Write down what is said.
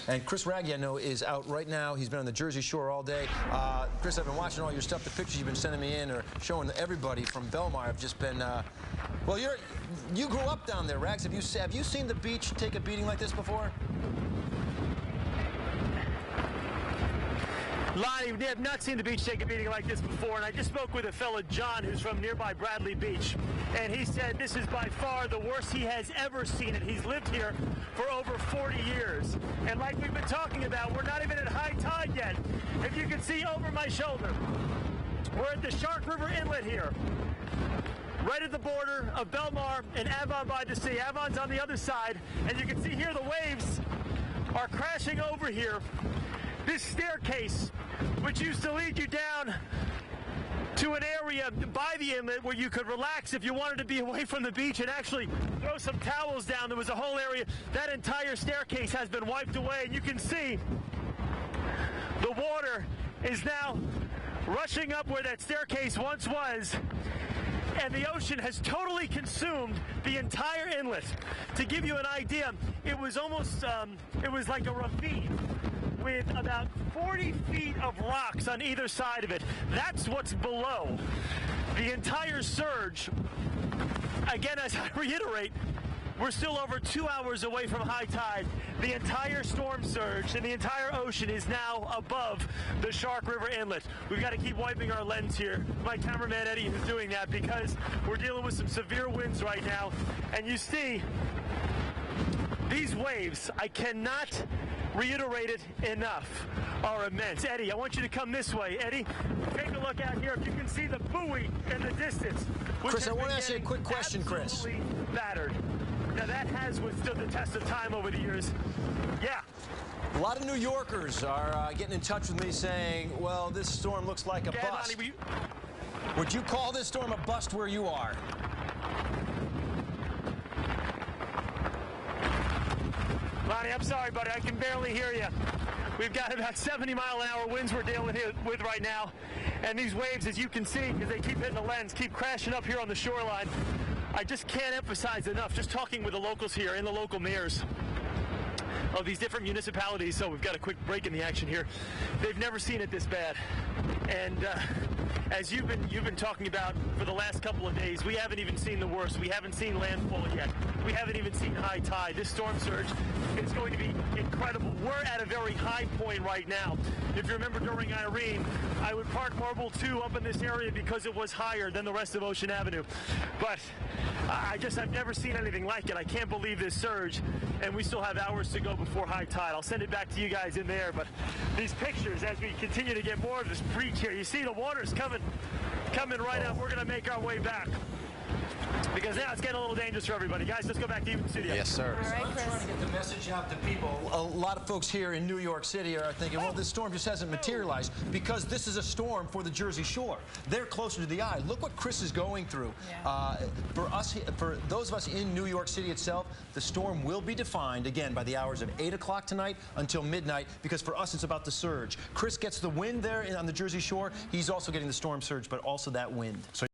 And Chris Wragge, I know, is out right now. He's been on the Jersey Shore all day. Chris, I've been watching all your stuff. The pictures you've been sending me in or showing everybody from Belmar have just been, well, you grew up down there, Rags. Have you seen the beach take a beating like this before? Lonnie, we have not seen the beach take a beating like this before, and I just spoke with a fellow, John, who's from nearby Bradley Beach, and he said this is by far the worst he has ever seen it. He's lived here for over 40 years, and like we've been talking about, we're not even at high tide yet. If you can see over my shoulder, we're at the Shark River Inlet here, right at the border of Belmar and Avon by the sea. Avon's on the other side, and you can see here the waves are crashing over here. This staircase, which used to lead you down to an area by the inlet where you could relax if you wanted to be away from the beach and actually throw some towels down. There was a whole area. That entire staircase has been wiped away, and you can see the water is now rushing up where that staircase once was, and the ocean has totally consumed the entire inlet. To give you an idea, it was almost, it was like a ravine with about 40 feet of rocks on either side of it. That's what's below. The entire surge, again, as I reiterate, we're still over 2 hours away from high tide. The entire storm surge and the entire ocean is now above the Shark River Inlet. We've got to keep wiping our lens here. My cameraman Eddie is doing that because we're dealing with some severe winds right now. And you see these waves, I cannot reiterate it enough, are immense. Eddie, I want you to come this way. Eddie, take a look out here. If you can see the buoy in the distance. Chris, I want to ask you a quick question, Chris. Battered. Now that has withstood the test of time over the years. Yeah. A lot of New Yorkers are getting in touch with me saying, well, this storm looks like a bust. Lonnie, would you call this storm a bust where you are? Lonnie, I'm sorry, buddy. I can barely hear you. We've got about 70-mile-an-hour winds we're dealing with right now. And these waves, as you can see, because they keep hitting the lens, keep crashing up here on the shoreline. I just can't emphasize enough, just talking with the locals here and the local mayors of these different municipalities. So we've got a quick break in the action here. They've never seen it this bad. And as you've been talking about for the last couple of days, we haven't even seen the worst. We haven't seen landfall yet. We haven't even seen high tide. This storm surge is going to be incredible. We're at a very high point right now. If you remember during Irene, I would park Marble 2 up in this area because it was higher than the rest of Ocean Avenue. But I've never seen anything like it. I can't believe this surge, and we still have hours to go before high tide. I'll send it back to you guys in there. But these pictures, as we continue to get more of this breach here, you see the water's coming right up. We're going to make our way back, because now it's getting a little dangerous for everybody. Guys, let's go back to you in the studio. Yes, sir. All right, I'm Chris. trying to get the message out to people. A lot of folks here in New York City are thinking, well, this storm just hasn't materialized because this is a storm for the Jersey Shore. They're closer to the eye. Look what Chris is going through. Yeah. For those of us in New York City itself, the storm will be defined, again, by the hours of 8 o'clock tonight until midnight, because for us, it's about the surge. Chris gets the wind there on the Jersey Shore. He's also getting the storm surge, but also that wind. So